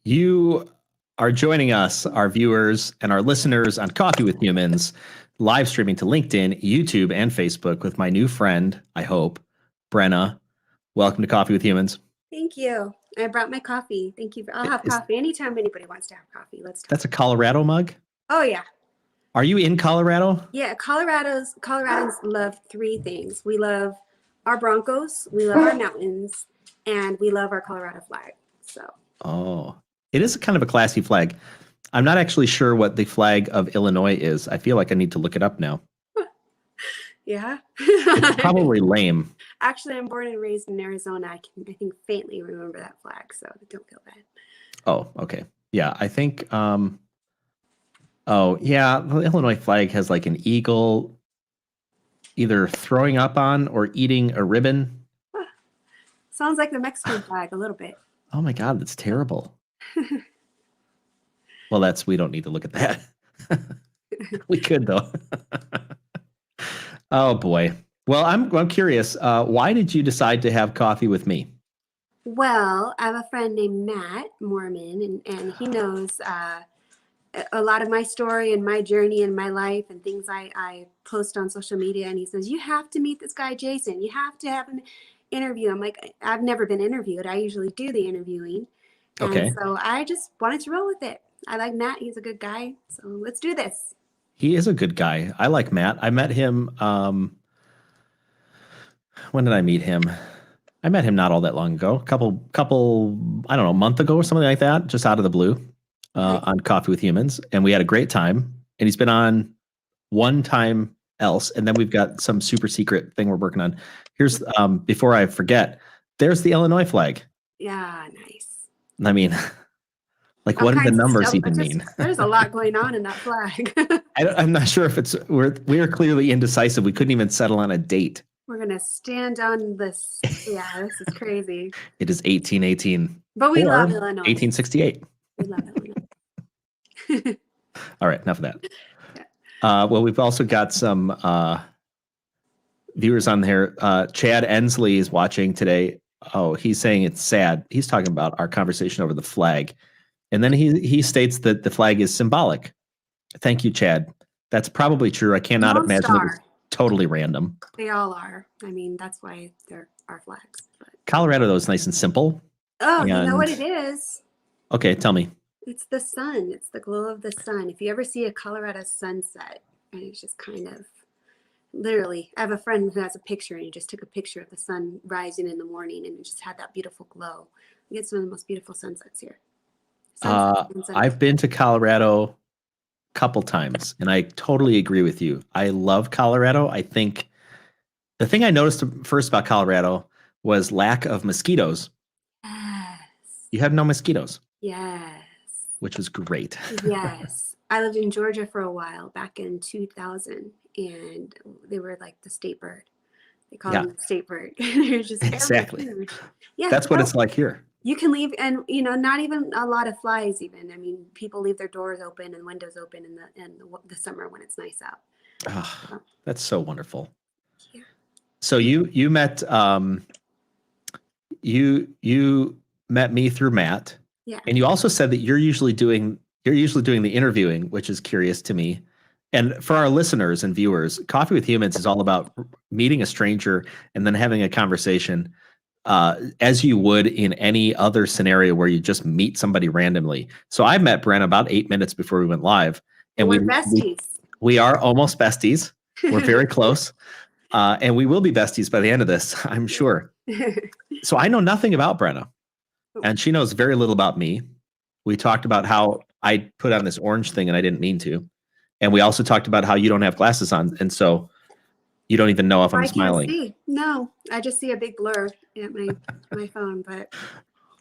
You are joining us, our viewers and our listeners on Coffee with Humans, live streaming to LinkedIn, YouTube, and Facebook with my new friend, I hope, Brenna. Welcome to Coffee with Humans. Thank you. I brought my coffee. Thank you. I'll have coffee anytime anybody wants to have coffee. Let's talk. That's a Colorado mug? Oh, yeah. Are you in Colorado? Yeah, Coloradans love three things. We love our Broncos, we love our mountains, and we love our Colorado flag. Oh, it is kind of a classy flag. I'm not actually sure what the flag of Illinois is. I feel like I need to look it up now. Yeah. It's probably lame. Actually, I'm born and raised in Arizona. I think faintly remember that flag, so don't feel bad. Oh, okay. Yeah, I think the Illinois flag has like an eagle either throwing up on or eating a ribbon. Sounds like the Mexican flag a little bit. Oh my God, that's terrible. Well, we don't need to look at that. We could though. Oh boy. Well, I'm curious. Why did you decide to have coffee with me? Well, I have a friend named Matt Mormon, and he knows a lot of my story and my journey and my life and things I post on social media. And he says, you have to meet this guy, Jason. You have to have him interview. I'm like, I've never been interviewed. I usually do the interviewing. Okay. And so I just wanted to roll with it. I like Matt. He's a good guy. So let's do this. He is a good guy. I like Matt. I met him. When did I meet him? I met him not all that long ago. A couple, I don't know, a month ago or something like that, just out of the blue, on Coffee with Humans. And we had a great time. And he's been on one time else. And then we've got some super secret thing we're working on. Here's, before I forget, there's the Illinois flag. Yeah, nice. I mean, like, what do the numbers even mean? There's a lot going on in that flag. I'm not sure if we're clearly indecisive. We couldn't even settle on a date. We're going to stand on this. Yeah, this is crazy. It is 1818. But we love Illinois. 1868. We love Illinois. All right, enough of that. Yeah. Well, we've also got some viewers on there. Chad Ensley is watching today. Oh, he's saying it's sad. He's talking about our conversation over the flag. And then he states that the flag is symbolic. Thank you, Chad. That's probably true. I cannot imagine it was totally random. They all are. I mean, that's why they're our flags. But Colorado, though, is nice and simple. Oh, you know what it is? Okay, tell me. It's the sun. It's the glow of the sun. If you ever see a Colorado sunset, and it's just kind of literally, I have a friend who has a picture, and he just took a picture of the sun rising in the morning, and it just had that beautiful glow. We get some of the most beautiful sunsets here. I've been to Colorado a couple times, and I totally agree with you. I love Colorado. I think the thing I noticed first about Colorado was lack of mosquitoes. Yes. You have no mosquitoes. Yes. Which was great. Yes. I lived in Georgia for a while back in 2000, and they were like the state bird. They called them the state bird. They're just exactly. Yeah, that's what it's like here. You can leave, and not even a lot of flies. Even, I mean, people leave their doors open and windows open in the summer when it's nice out. Oh, that's so wonderful. Yeah. So you met you met me through Matt. Yeah. And you also said that you're usually doing the interviewing, which is curious to me. And for our listeners and viewers, Coffee with Humans is all about meeting a stranger and then having a conversation. As you would in any other scenario where you just meet somebody randomly. So I met Brenna about 8 minutes before we went live. And we're besties. We are almost besties. We're very close. And we will be besties by the end of this, I'm sure. So I know nothing about Brenna. And she knows very little about me. We talked about how I put on this orange thing and I didn't mean to. And we also talked about how you don't have glasses on. And so you don't even know if I'm smiling. Can't see. No, I just see a big blur at my phone. But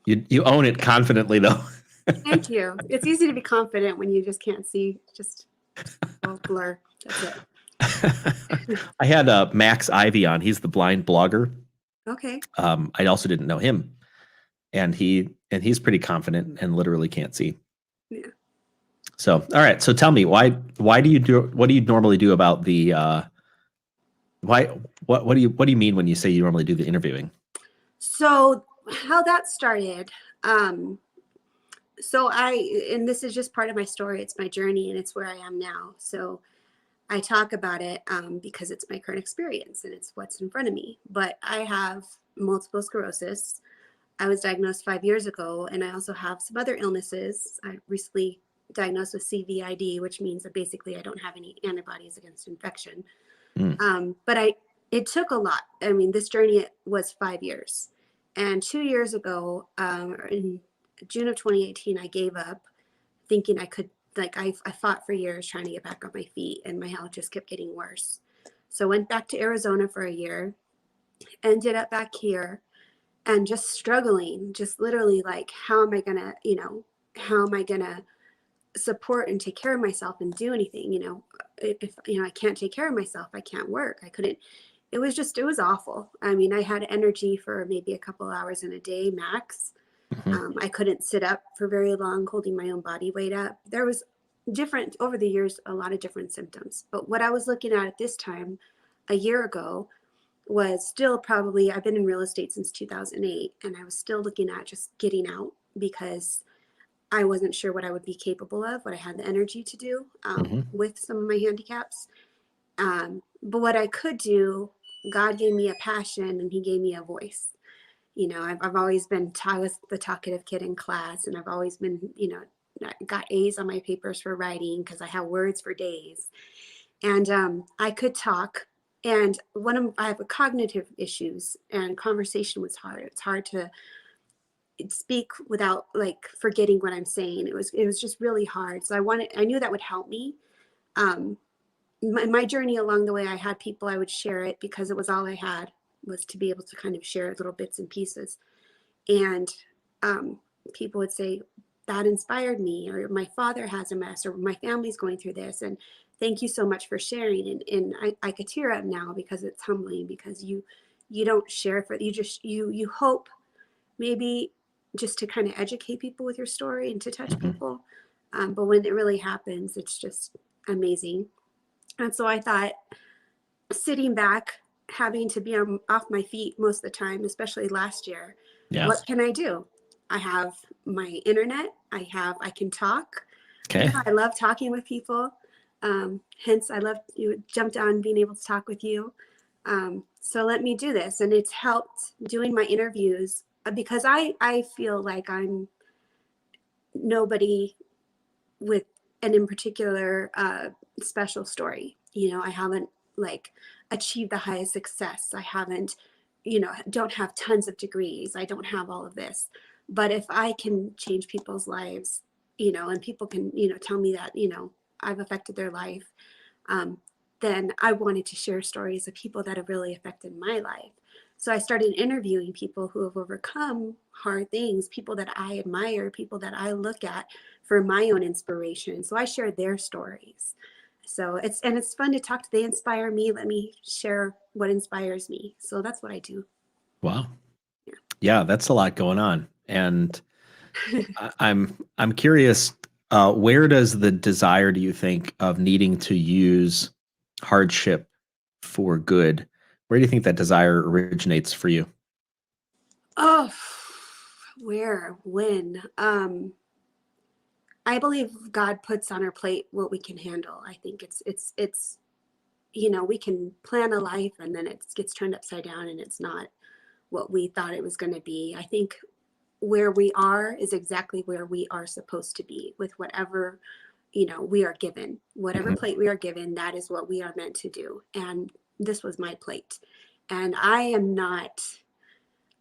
you own it confidently, though. Thank you. It's easy to be confident when you just can't see. Just a blur. That's it. I had Max Ivy on. He's the blind blogger. Okay. I also didn't know him, and he's pretty confident and literally can't see. Yeah. So all right. So tell me why do you normally do about the what do you mean when you say you normally do the interviewing? So how that started, So and this is just part of my story. It's my journey and it's where I am now. So I talk about it because it's my current experience and it's what's in front of me. But I have multiple sclerosis. I was diagnosed 5 years ago, and I also have some other illnesses. I recently diagnosed with CVID, which means that basically I don't have any antibodies against infection. Mm. But it took a lot. I mean, this journey was 5 years. And 2 years ago, in June of 2018, I gave up thinking I could, like, I fought for years trying to get back on my feet, and my health just kept getting worse. So I went back to Arizona for a year, ended up back here, and just struggling, just literally like, how am I gonna, how am I gonna support and take care of myself and do anything? If I can't take care of myself, I can't work. I couldn't. It was awful. I mean, I had energy for maybe a couple hours in a day max. Hmm. I couldn't sit up for very long, holding my own body weight up. There was different over the years, a lot of different symptoms. But what I was looking at this time, a year ago, was still probably, I've been in real estate since 2008, and I was still looking at just getting out because I wasn't sure what I would be capable of, what I had the energy to do Hmm. with some of my handicaps. But what I could do, God gave me a passion and He gave me a voice. I've always been, I was the talkative kid in class, and I've always been, got A's on my papers for writing because I have words for days. And I could talk. And I have a cognitive issues, and conversation was hard. It's hard to speak without like forgetting what I'm saying. It was just really hard. So I knew that would help me. Um, my journey along the way, I had people, I would share it because it was all I had, was to be able to kind of share little bits and pieces. And um, people would say, that inspired me, or my father has MS, or my family's going through this. And thank you so much for sharing. And I could tear up now because it's humbling, because you don't share you hope maybe just to kind of educate people with your story and to touch Hmm. people. But when it really happens, it's just amazing. And so I thought, sitting back, having to be off my feet most of the time, especially last year, Yeah. what can I do? I have my internet. I can talk. Okay. I love talking with people. Hence, I love you jumped on being able to talk with you. So let me do this. And it's helped doing my interviews because I feel like I'm nobody with an in particular special story. I haven't like achieved the highest success. I haven't, don't have tons of degrees. I don't have all of this. But if I can change people's lives, and people can, tell me that, I've affected their life, um, then I wanted to share stories of people that have really affected my life. So I started interviewing people who have overcome hard things, people that I admire, people that I look at for my own inspiration. So I share their stories. So it's fun to talk to. They inspire me. Let me share what inspires me. So that's what I do. Wow. Yeah, that's a lot going on. And I'm curious, where does the desire, do you think, of needing to use hardship for good, where do you think that desire originates for you? Oh, where, when? I believe God puts on our plate what we can handle. I think it's we can plan a life and then it gets turned upside down and it's not what we thought it was going to be. I think where we are is exactly where we are supposed to be with whatever, we are given. Whatever Mhm. plate we are given, that is what we are meant to do. And this was my plate. And I am not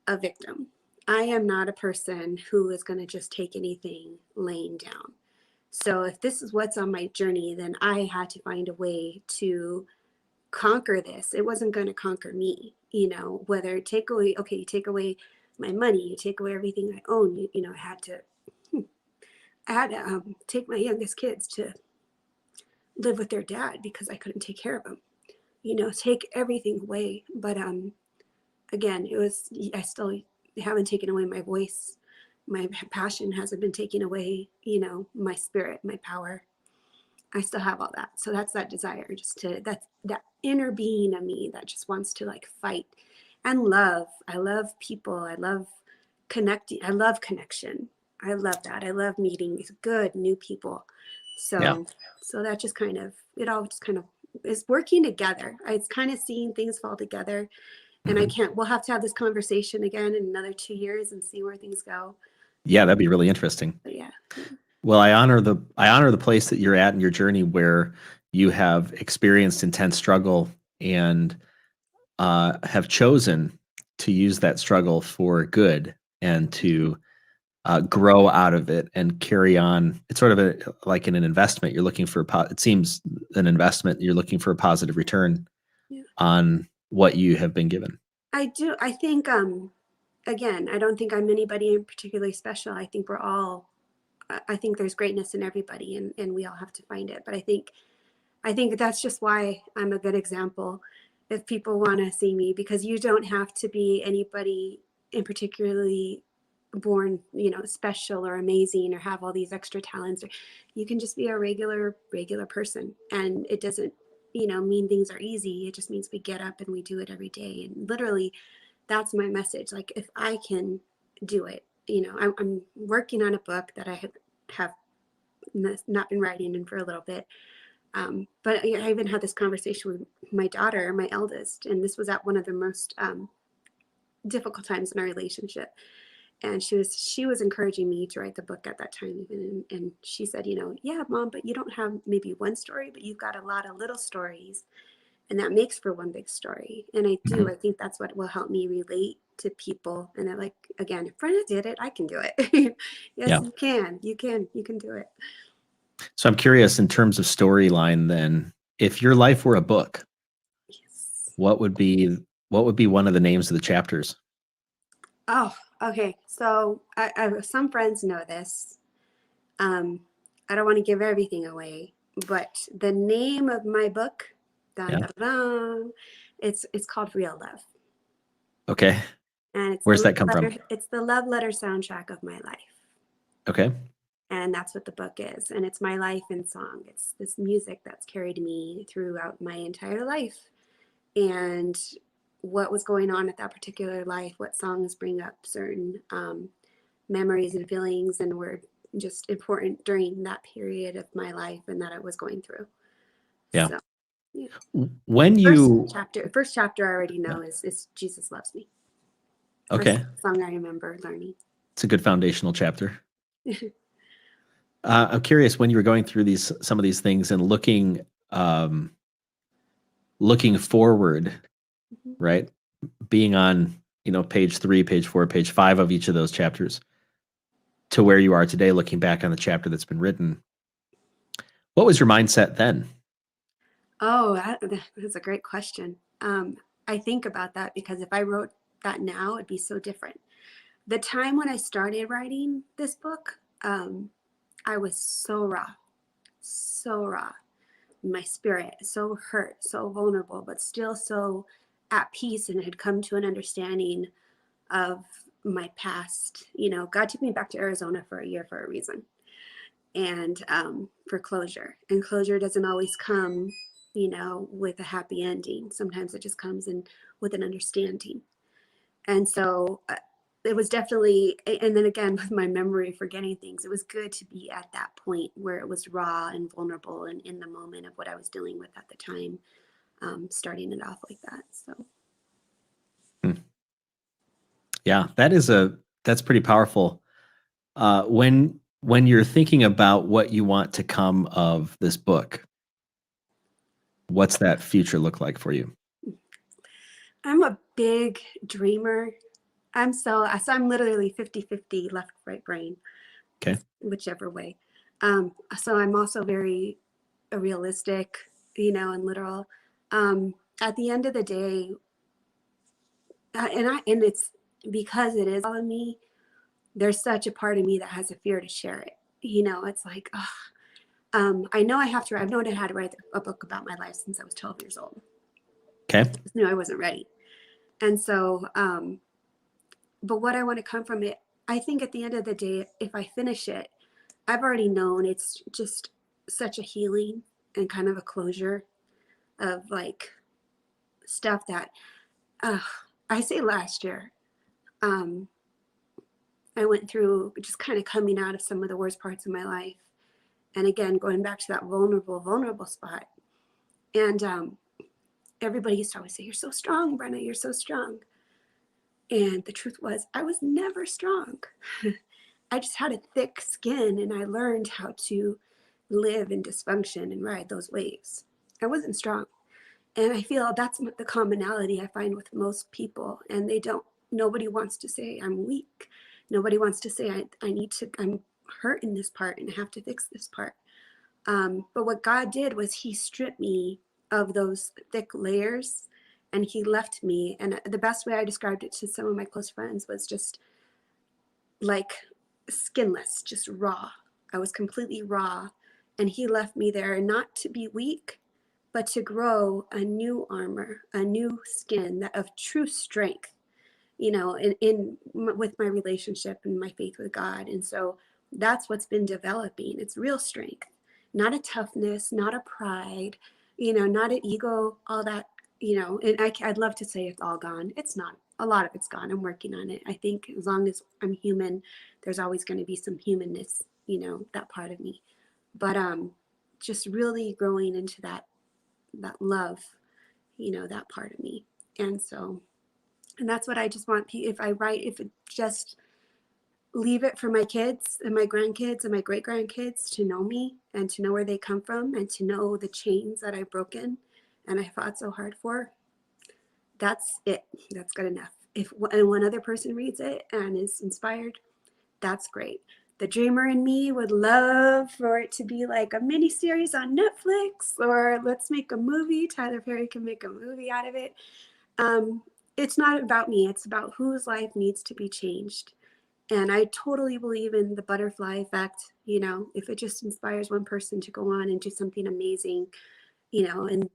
a victim. I am not a person who is going to just take anything laying down. So if this is what's on my journey, then I had to find a way to conquer this. It wasn't going to conquer me, whether take away, okay, you take away my money, you take away everything I own, I had to take my youngest kids to live with their dad because I couldn't take care of them, take everything away. But again, I still haven't taken away my voice. My passion hasn't been taken away, my spirit, my power. I still have all that. So that's that desire, that's that inner being of me that just wants to like fight and love. I love people. I love connecting. I love connection. I love that. I love meeting these good new people. Yeah. So that just kind of, it all just kind of is working together. It's kind of seeing things fall together. And Mhm. we'll have to have this conversation again in another 2 years and see where things go. Yeah, that'd be really interesting. But yeah. Well, I honor the place that you're at in your journey where you have experienced intense struggle and have chosen to use that struggle for good and to grow out of it and carry on. It's sort of like in an investment. You're looking for it seems an investment. You're looking for a positive return Yeah. on what you have been given. I do. I think, again, I don't think I'm anybody in particularly special. I think we're all, I think there's greatness in everybody, and we all have to find it. But I think that's just why I'm a good example if people want to see me, because you don't have to be anybody in particularly born, special or amazing or have all these extra talents. Or you can just be a regular person, and it doesn't, mean things are easy. It just means we get up and we do it every day. And literally, that's my message. Like, if I can do it, I'm working on a book that I have not been writing in for a little bit. But I even had this conversation with my daughter, my eldest, and this was at one of the most difficult times in our relationship. And she was encouraging me to write the book at that time, even, and she said, yeah, Mom, but you don't have maybe one story, but you've got a lot of little stories, and that makes for one big story. And I do. Mhm. I think that's what will help me relate to people. And they're like, again, if Brenna did it, I can do it. Yes, Yeah. you can. You can do it. So I'm curious in terms of storyline then, if your life were a book, Yes. what would be one of the names of the chapters? Oh, okay. So some friends know this. Um, I don't want to give everything away, but the name of my book, dun, Yeah. dun, dun, it's called Real Love, Okay. and it's Where's that come from? the love letter soundtrack of my life, Okay. and that's what the book is. And it's my life in song. It's this music that's carried me throughout my entire life, and what was going on at that particular life, what songs bring up certain memories and feelings, and were just important during that period of my life and that I was going through. Yeah. So yeah. When you First chapter I already Yeah. know is Jesus Loves Me. First Okay. song I remember learning. It's a good foundational chapter. I'm curious when you were going through some of these things and um, looking forward, right? Being on, page 3, page 4, page 5 of each of those chapters to where you are today, looking back on the chapter that's been written. What was your mindset then? Oh, that's a great question. I think about that because if I wrote that now, it'd be so different. The time when I started writing this book, I was so raw. My spirit, so hurt, so vulnerable, but still so at peace, and had come to an understanding of my past. God took me back to Arizona for a year for a reason, and for closure. And closure doesn't always come, with a happy ending. Sometimes it just comes in with an understanding. And so it was definitely, and then again, with my memory forgetting things, it was good to be at that point where it was raw and vulnerable and in the moment of what I was dealing with at the time, starting it off like that. So Hmm. Yeah, that's pretty powerful. When you're thinking about what you want to come of this book, what's that future look like for you? I'm a big dreamer. I'm literally 50-50 left, right brain, Okay. whichever way. So I'm also very realistic, and literal. At the end of the day, and it's because it is all of me. There's such a part of me that has a fear to share it. It's like, I know I've known I had to write a book about my life since I was 12 years old. Okay. I just knew I wasn't ready. And so, but what I want to come from it, I think at the end of the day, if I finish it, I've already known it's just such a healing and kind of a closure of like stuff that, uh, I say last year, um, I went through just kind of coming out of some of the worst parts of my life. And again, going back to that vulnerable spot. And everybody used to always say, "You're so strong, Brenna, you're so strong." And the truth was, I was never strong. I just had a thick skin, and I learned how to live in dysfunction and ride those waves. I wasn't strong. And I feel that's the commonality I find with most people. And nobody wants to say I'm weak. Nobody wants to say I'm hurt in this part and I have to fix this part. But what God did was he stripped me of those thick layers and he left me. And the best way I described it to some of my close friends was just like skinless, just raw. I was completely raw. And he left me there not to be weak, but to grow a new armor, a new skin of true strength, with my relationship and my faith with God. And so that's what's been developing. It's real strength, not a toughness, not a pride, not an ego, all that, and I'd love to say it's all gone. It's not. A lot of it's gone. I'm working on it. I think as long as I'm human, there's always going to be some humanness, that part of me. But just really growing into that love, that part of me. And that's what I just want. If it just leave it for my kids and my grandkids and my great grandkids to know me and to know where they come from and to know the chains that I've broken and I fought so hard for. That's it. That's good enough. And one other person reads it and is inspired, that's great. The dreamer in me would love for it to be like a mini series on Netflix, or let's make a movie. Tyler Perry can make a movie out of it. It's not about me. It's about whose life needs to be changed. And I totally believe in the butterfly effect. If it just inspires one person to go on and do something amazing, and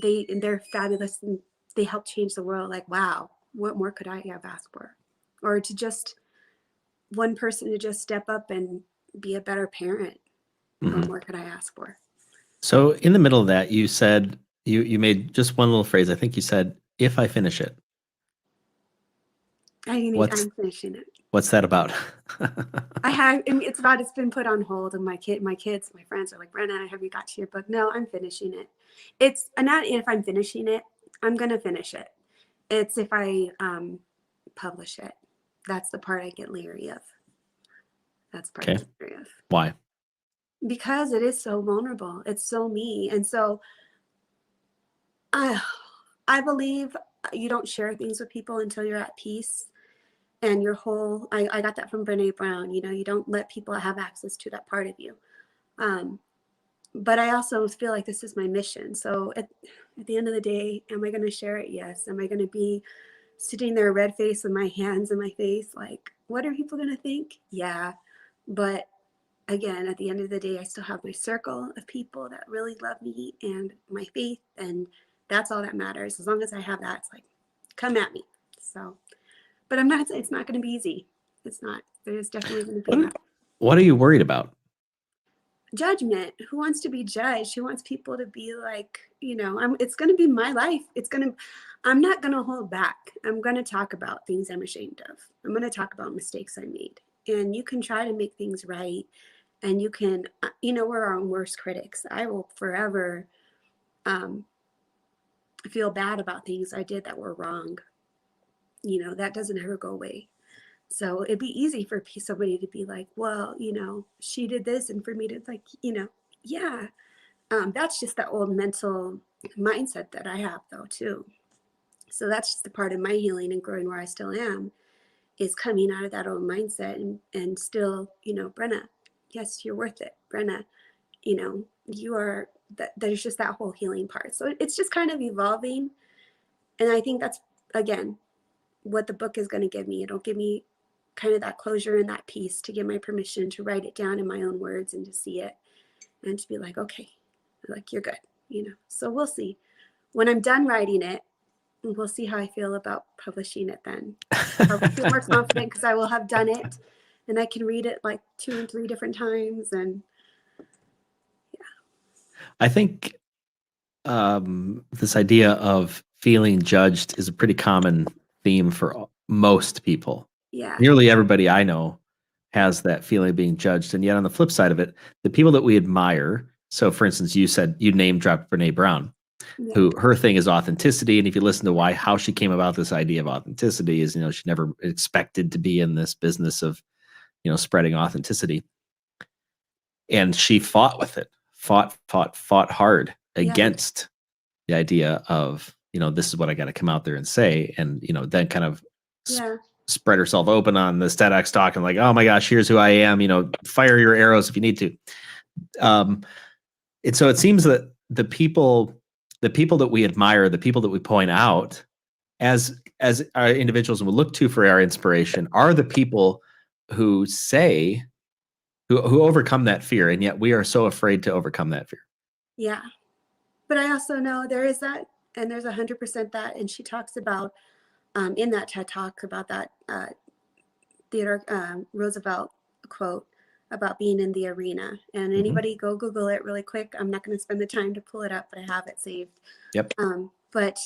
they're fabulous and they help change the world. Like, wow, what more could I have asked for? Or to just one person to just step up and be a better parent. What more could I ask for? So in the middle of that, you said you made just one little phrase. I think you said, "If I finish it." I'm finishing it. What's that about? It's been put on hold, and my kids, my friends are like, "Brenna, have you got to your book?" No, I'm finishing it. It's not if I'm finishing it. I'm gonna finish it. It's if I publish it. That's the part I get leery of. That's the part I get leery of. Why? Because it is so vulnerable. It's so me. And so I believe you don't share things with people until you're at peace and your whole, I got that from Brene Brown, you don't let people have access to that part of you. But I also feel like this is my mission. So at the end of the day, am I going to share it? Yes. Am I going to be sitting there red face with my hands in my face? Like, what are people going to think? Yeah. But again, at the end of the day, I still have my circle of people that really love me and my faith. And that's all that matters. As long as I have that, it's like, come at me. So, but it's not going to be easy. It's not. There's definitely going to be What are you worried about? Judgment. Who wants to be judged? Who wants people to be like, it's going to be my life. I'm not going to hold back. I'm going to talk about things I'm ashamed of. I'm going to talk about mistakes I made. And you can try to make things right. And you can, we're our own worst critics. I will forever feel bad about things I did that were wrong. That doesn't ever go away. So it'd be easy for somebody to be like, well, she did this. And for me to like, yeah, that's just that old mental mindset that I have though, too. So that's just the part of my healing and growing where I still am, is coming out of that old mindset and still, Brenna, yes, you're worth it. Brenna, you are, there's just that whole healing part. So it's just kind of evolving. And I think that's, again, what the book is going to give me. It'll give me kind of that closure and that peace to give my permission to write it down in my own words and to see it and to be like, okay, like, you're good, So we'll see. When I'm done writing it, we'll see how I feel about publishing it then. I'll feel more confident because I will have done it and I can read it like 2 and 3 different times. And yeah. I think this idea of feeling judged is a pretty common theme for most people. Yeah. Nearly everybody I know has that feeling of being judged. And yet on the flip side of it, the people that we admire, so for instance, you said you name dropped Brene Brown, Yeah. who her thing is authenticity. And if you listen to how she came about this idea of authenticity is, she never expected to be in this business of, spreading authenticity. And she fought with it, fought hard against the idea of, this is what I got to come out there and say. And, then kind of spread herself open on this TEDx talk and like, oh my gosh, here's who I am, fire your arrows if you need to. And so it seems that the people that we admire, the people that we point out as our individuals and we look to for our inspiration are the people who say, who overcome that fear. And yet we are so afraid to overcome that fear. Yeah. But I also know there is that, and there's 100% that. And she talks about in that TED talk about that Theodore Roosevelt quote about being in the arena. And anybody go Google it really quick. I'm not going to spend the time to pull it up, but I have it saved. Yep. But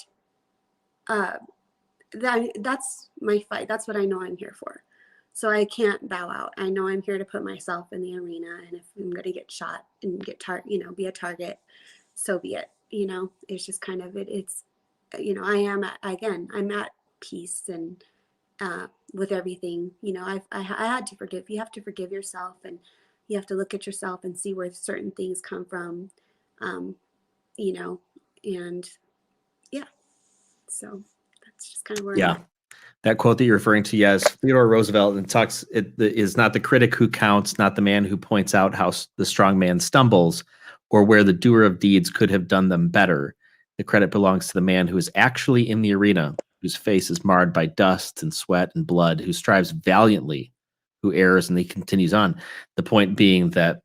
that's my fight. That's what I know I'm here for. So I can't bow out. I know I'm here to put myself in the arena. And if I'm going to get shot and get be a target, so be it. It's just kind of it's, I am I'm at peace and with everything. I had to forgive. You have to forgive yourself, and you have to look at yourself and see where certain things come from. And yeah, so that's just kind of where I'm at. That quote that you're referring to, yes, Theodore Roosevelt, and talks, it is not the critic who counts, not the man who points out how the strong man stumbles, or where the doer of deeds could have done them better. The credit belongs to the man who is actually in the arena, whose face is marred by dust and sweat and blood, who strives valiantly, who errs, and he continues on. The point being that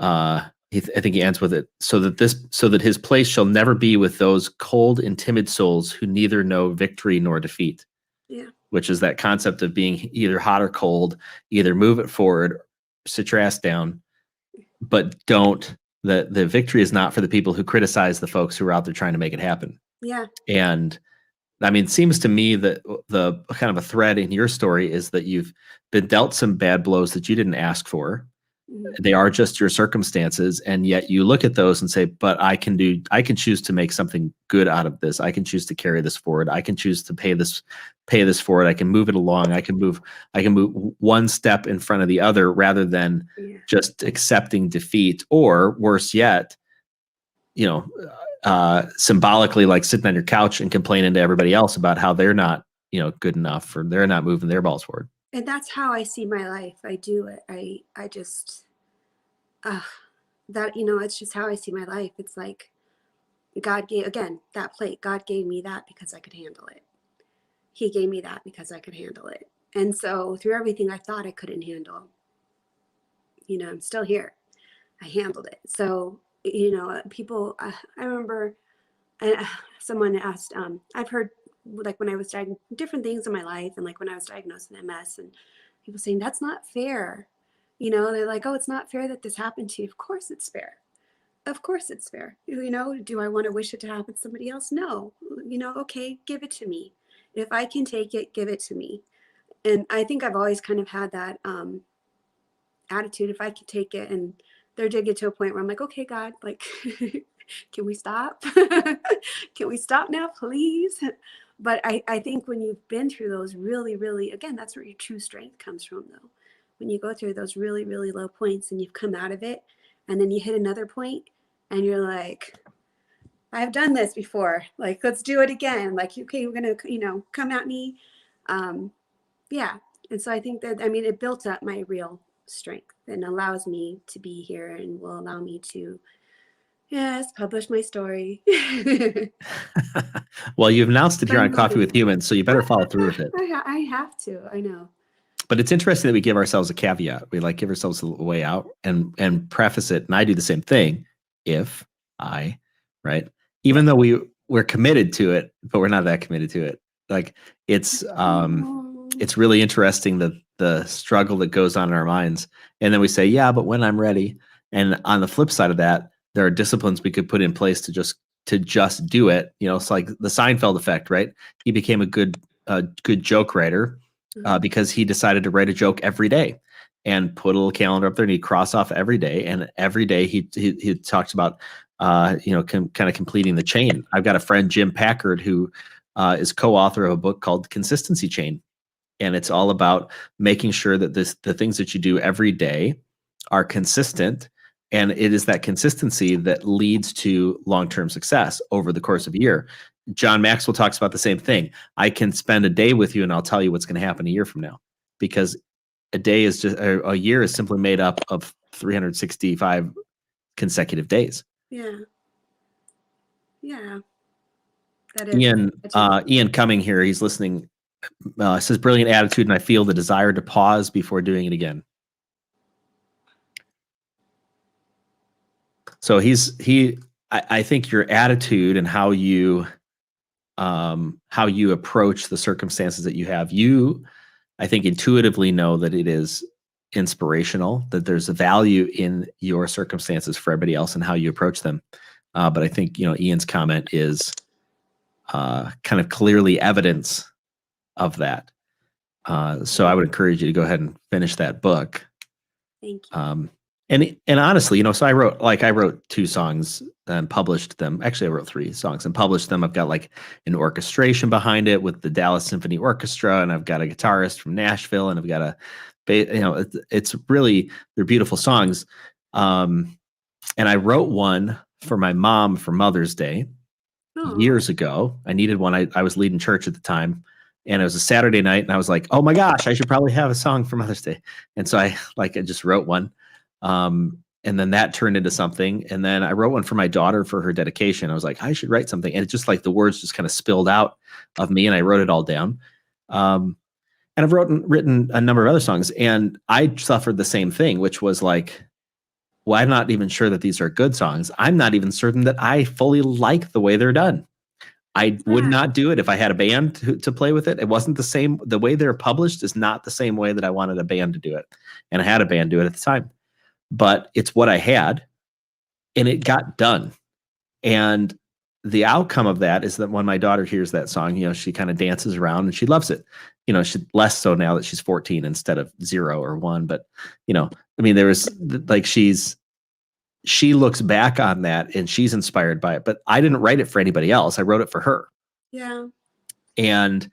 I think he ends with it, so that his place shall never be with those cold and timid souls who neither know victory nor defeat. Yeah. Which is that concept of being either hot or cold, either move it forward, sit your ass down, but don't. The victory is not for the people who criticize the folks who are out there trying to make it happen. Yeah. And I mean, it seems to me that the kind of a thread in your story is that you've been dealt some bad blows that you didn't ask for. They are just your circumstances, and yet you look at those and say, but I can choose to make something good out of this. I can choose to carry this forward. I can choose to pay this forward. I can move it along. I can move one step in front of the other rather than just accepting defeat, or worse yet, symbolically like sitting on your couch and complaining to everybody else about how they're not, good enough, or they're not moving their balls forward. And that's how I see my life. I do it. I just, that, it's just how I see my life. It's like God gave, again, that plate, God gave me that because I could handle it. He gave me that because I could handle it. And so through everything I thought I couldn't handle, I'm still here. I handled it. So, people, I remember someone asked, I've heard, like when I was diagnosed, different things in my life, and like when I was diagnosed with MS, and people saying that's not fair. They're like, oh, it's not fair that this happened to you. Of course it's fair. Of course it's fair. Do I want to wish it to happen to somebody else? No. Okay, give it to me. If I can take it, give it to me. And I think I've always kind of had that attitude. If I could take it, and there did get to a point where I'm like, okay, God, like, can we stop? Can we stop now, please? But I think when you've been through those really, really, again, that's where your true strength comes from, though. When you go through those really, really low points and you've come out of it, and then you hit another point and you're like, I've done this before. Like, let's do it again. Like, okay, we're going to, come at me. Yeah. And so I think that, it built up my real strength and allows me to be here and will allow me to, publish my story. Well, you've announced that you're on Coffee with Humans, so you better follow through with it. I have to. I know. But it's interesting that we give ourselves a caveat. We give ourselves a way out and preface it. And I do the same thing. Even though we're committed to it, but we're not that committed to it. Like it's really interesting the struggle that goes on in our minds. And then we say, yeah, but when I'm ready. And on the flip side of that, there are disciplines we could put in place to just do it. It's like the Seinfeld effect, right? He became a good joke writer because he decided to write a joke every day. and put a little calendar up there, and he'd cross off every day. And every day he talks about, kind of completing the chain. I've got a friend, Jim Packard, who is co-author of a book called Consistency Chain. And it's all about making sure that the things that you do every day are consistent. And it is that consistency that leads to long-term success over the course of a year. John Maxwell talks about the same thing. I can spend a day with you and I'll tell you what's going to happen a year from now, because a year is simply made up of 365 consecutive days. Yeah. That is Ian Cumming here, he's listening, says brilliant attitude, and I feel the desire to pause before doing it again. So I think your attitude and how you approach the circumstances that you have, I think intuitively know that it is inspirational, that there's a value in your circumstances for everybody else and how you approach them. But I think, Ian's comment is kind of clearly evidence of that. So I would encourage you to go ahead and finish that book. Thank you. And honestly, so I wrote 2 songs and published them. Actually, I wrote 3 songs and published them. I've got like an orchestration behind it with the Dallas Symphony Orchestra, and I've got a guitarist from Nashville, and I've got it's really, they're beautiful songs. And I wrote one for my mom for Mother's Day years ago. I needed one. I was leading church at the time, and it was a Saturday night, and I was like, oh my gosh, I should probably have a song for Mother's Day. And so I just wrote one. And then that turned into something. And then I wrote one for my daughter for her dedication. I was like, I should write something. And it just like the words just kind of spilled out of me, and I wrote it all down. And I've written a number of other songs, and I suffered the same thing, which was like, well, I'm not even sure that these are good songs. I'm not even certain that I fully like the way they're done. I would not do it if I had a band to play with it. It wasn't the same. The way they're published is not the same way that I wanted a band to do it. And I had a band do it at the time. But it's what I had, and it got done. And the outcome of that is that when my daughter hears that song, she kind of dances around and she loves it. She less so now that she's 14 instead of 0 or 1. But, there was like, she looks back on that and she's inspired by it. But I didn't write it for anybody else. I wrote it for her. Yeah. And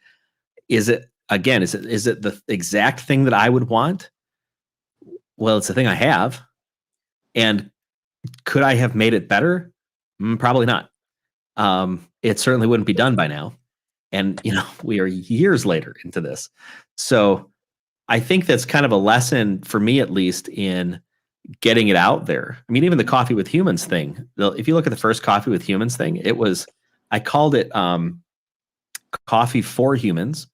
is it the exact thing that I would want? Well, it's the thing I have. And could I have made it better? Probably not. It certainly wouldn't be done by now. And, we are years later into this. So I think that's kind of a lesson for me, at least, in getting it out there. I mean, even the Coffee with Humans thing, if you look at the first Coffee with Humans thing, I called it Coffee for Humans.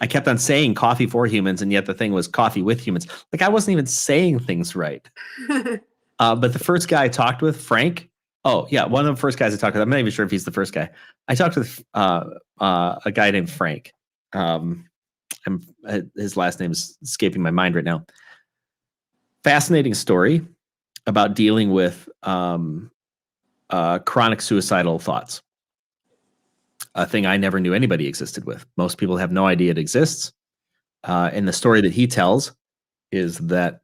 I kept on saying Coffee for Humans, and yet the thing was Coffee with Humans. Like, I wasn't even saying things right. But the first guy I talked with, Frank. Oh, yeah, one of the first guys I talked with. I'm not even sure if he's the first guy. I talked with a guy named Frank. His last name is escaping my mind right now. Fascinating story about dealing with chronic suicidal thoughts. A thing I never knew anybody existed with. Most people have no idea it exists. And the story that he tells is that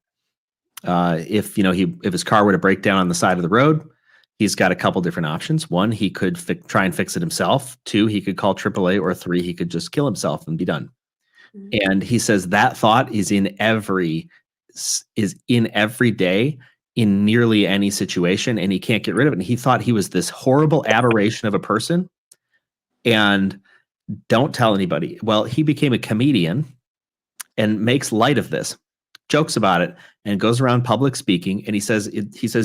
if his car were to break down on the side of the road, he's got a couple different options. 1, he could try and fix it himself. 2, he could call AAA, or 3, he could just kill himself and be done. Mm-hmm. And he says that thought is in every day in nearly any situation, and he can't get rid of it. And he thought he was this horrible aberration of a person. And don't tell anybody. Well, he became a comedian and makes light of this, jokes about it, and goes around public speaking. And he says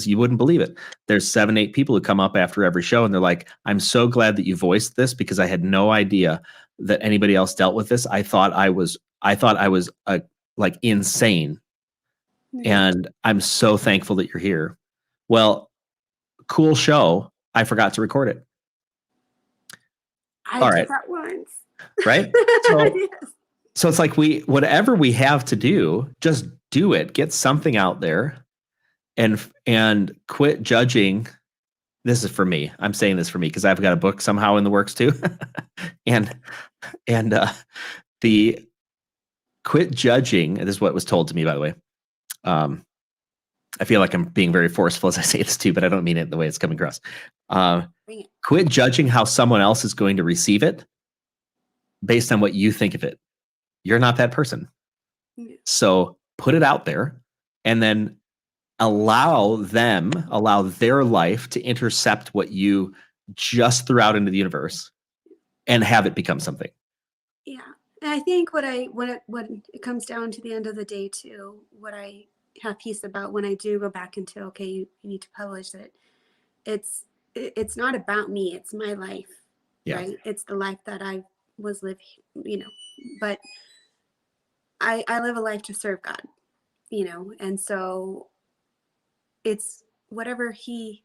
you wouldn't believe it. There's 7, 8 people who come up after every show, and they're like, I'm so glad that you voiced this, because I had no idea that anybody else dealt with this. I thought I was like insane. And I'm so thankful that you're here. Well, cool show. I forgot to record it. I did that once. Right? So it's like whatever we have to do, just do it. Get something out there, and quit judging. This is for me. I'm saying this for me because I've got a book somehow in the works too. and quit judging. This is what was told to me, by the way. I feel like I'm being very forceful as I say this too, but I don't mean it the way it's coming across. Quit judging how someone else is going to receive it based on what you think of it. You're not that person. So put it out there and then allow their life to intercept what you just threw out into the universe and have it become something. Yeah. And I think what it comes down to the end of the day too, what I have peace about when I do go back into, okay, you need to publish it. It's not about me. It's my life, right? It's the life that I was living, but I live a life to serve God, and so it's whatever he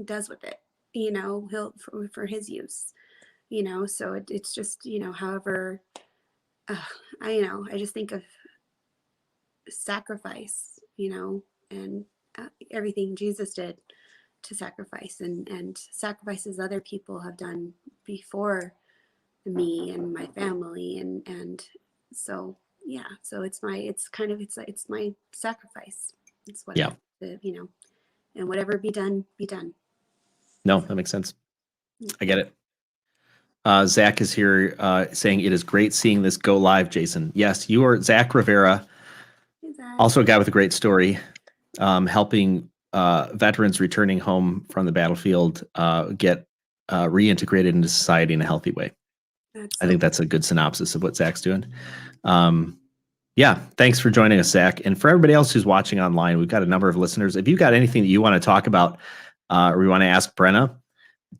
does with it, he'll for his use, so it's just, however, I just think of sacrifice, and everything Jesus did to sacrifice and sacrifices other people have done before me and my family. And so, yeah, so it's my sacrifice. It's what, and whatever be done, be done. No, that makes sense. I get it. Zach is here saying it is great seeing this go live, Jason. Yes, you are Zach Rivera. Hey, Zach. Also a guy with a great story, helping veterans returning home from the battlefield get reintegrated into society in a healthy way. I think that's a good synopsis of what Zach's doing. Yeah, thanks for joining us, Zach. And for everybody else who's watching online, we've got a number of listeners. If you've got anything that you want to talk about or you want to ask Brenna,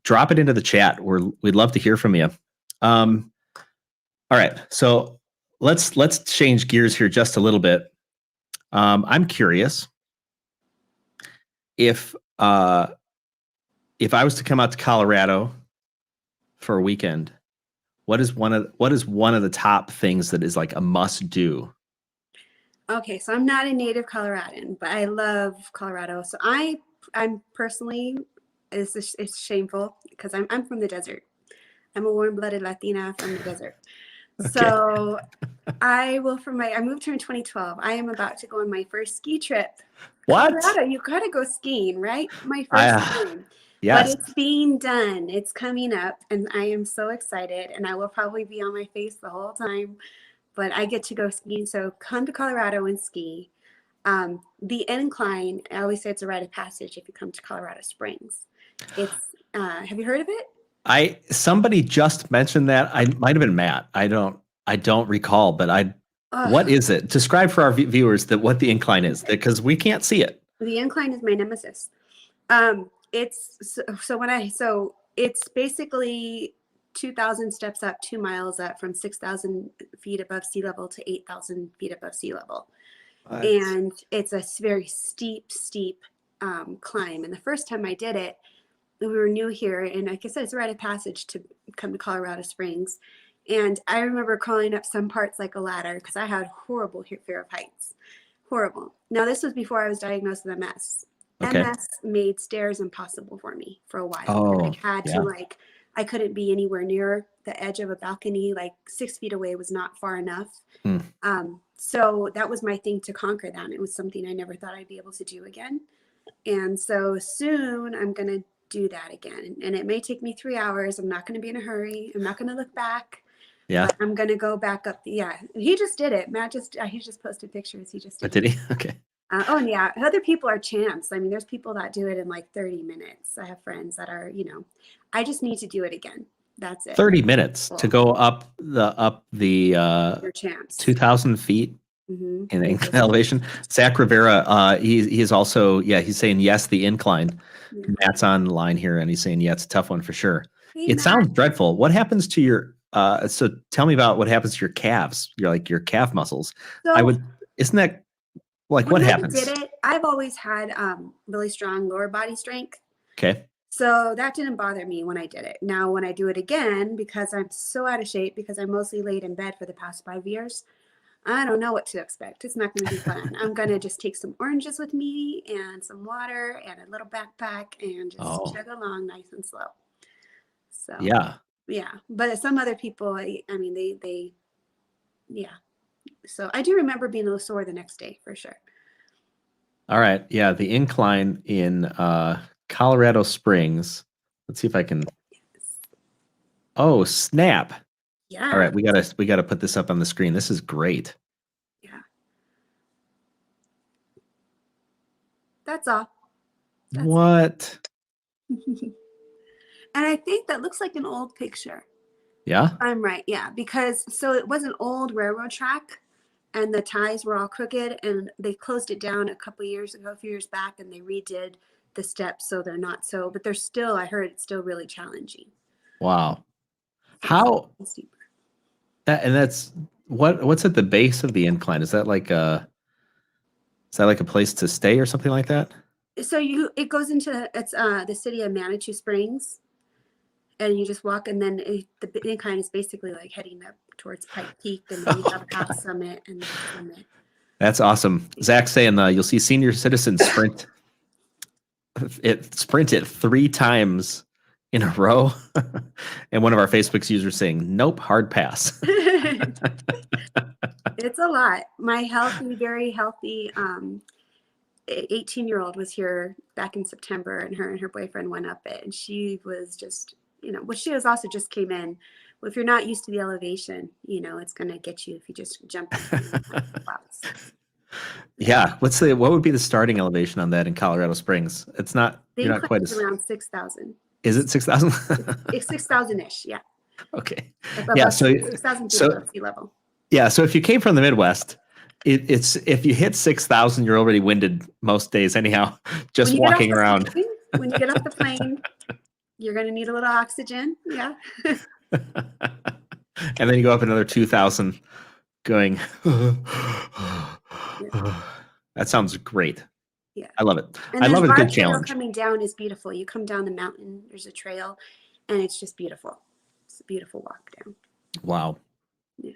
drop it into the chat. We'd love to hear from you. All right, so let's change gears here just a little bit. I'm curious if I was to come out to Colorado for a weekend, what is one of the top things that is like a must do? Okay, so I'm not a native Coloradan, but I love Colorado. So I'm personally, it's shameful because I'm from the desert. I'm a warm-blooded Latina from the desert. Okay. So I moved here in 2012. I am about to go on my first ski trip. What? Colorado, you gotta go skiing, right? My first time. Yes. But it's being done. It's coming up, and I am so excited. And I will probably be on my face the whole time. But I get to go skiing. So come to Colorado and ski. The incline, I always say it's a rite of passage if you come to Colorado Springs. It's have you heard of it? Somebody just mentioned that. I might have been Matt. I don't recall, but what is it? Describe for our viewers what the incline is, because we can't see it. The incline is my nemesis. It's basically 2,000 steps up, 2 miles up from 6,000 feet above sea level to 8,000 feet above sea level. What? And it's a very steep climb. And the first time I did it, we were new here. And like I said, it's a rite of passage to come to Colorado Springs. And I remember crawling up some parts like a ladder because I had horrible fear of heights. Horrible. Now, this was before I was diagnosed with MS. Okay. MS made stairs impossible for me for a while. Oh, I couldn't be anywhere near the edge of a balcony. Like 6 feet away was not far enough. So that was my thing to conquer that. And it was something I never thought I'd be able to do again. And so soon I'm going to do that again. And it may take me 3 hours. I'm not going to be in a hurry. I'm not going to look back. Yeah. But I'm going to go back up. He just did it. Matt he just posted pictures. He just did it. Did he? Okay. And yeah, other people are champs. I mean, there's people that do it in like 30 minutes. I have friends that are, I just need to do it again. That's it. 30 minutes to go up the 2,000 feet in the elevation. Zach Rivera, he is also, he's saying yes, the incline. Yeah. Matt's online here and he's saying, yeah, it's a tough one for sure. Hey, Matt. Sounds dreadful. What happens to your, so tell me about what happens to your calves, your calf muscles. So, isn't that, like, what happens? When I did it, I've always had really strong lower body strength. Okay. So that didn't bother me when I did it. Now, when I do it again, because I'm so out of shape, because I mostly laid in bed for the past 5 years, I don't know what to expect. It's not going to be fun. I'm going to just take some oranges with me and some water and a little backpack and just chug along nice and slow. So yeah. But some other people, I mean, So I do remember being a little sore the next day for sure. All right. Yeah, the incline in Colorado Springs. Let's see if I can. Oh, snap. Yeah. All right, we gotta put this up on the screen. This is great. Yeah. That's all. What? And I think that looks like an old picture. Yeah. I'm right. Yeah, because so it was an old railroad track, and the ties were all crooked, and they closed it down a couple years ago, a few years back, and they redid the steps so they're not so, but they're still, I heard it's still really challenging. Wow. So How? it's steeper. That's what's at the base of the incline? Is that like a place to stay or something like that? So it goes into the city of Manitou Springs, and you just walk, and then the incline is basically like heading up towards Pike Peak, and then you have a half summit and then summit. That's awesome. Zach's saying you'll see senior citizens sprint it 3 times in a row, and one of our Facebook users saying, "Nope, hard pass." It's a lot. My very healthy 18-year-old was here back in September, and her boyfriend went up it, and she was just, well, she was also just came in. Well, if you're not used to the elevation, it's going to get you if you just jump in. Yeah. What would be the starting elevation on that in Colorado Springs? It's not, you're not quite as around 6,000. Is it 6,000? It's 6,000-ish. Yeah. Okay. Above Yeah. So 6,000 feet above sea level. Yeah. So if you came from the Midwest, it's if you hit 6,000, you're already winded most days anyhow, just walking around. When you get off the plane, you're going to need a little oxygen. Yeah. And then you go up another 2,000 going, that sounds great. Yeah. I love it. And I love a good trail challenge. Coming down is beautiful. You come down the mountain, there's a trail, and it's just beautiful. It's a beautiful walk down. Wow. Yeah.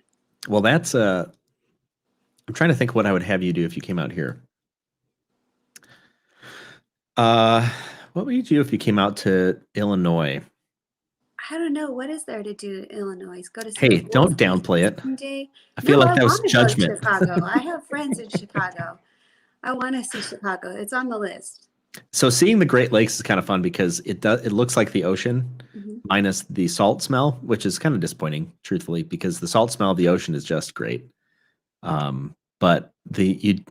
Well, that's I'm trying to think what I would have you do if you came out here. What would you do if you came out to Illinois? I don't know. What is there to do in Illinois? Go to Hey, don't downplay it. Someday. I feel like that was judgment. Chicago. I have friends in Chicago. I want to see Chicago. It's on the list. So seeing the Great Lakes is kind of fun because it looks like the ocean, minus the salt smell, which is kind of disappointing, truthfully, because the salt smell of the ocean is just great. But in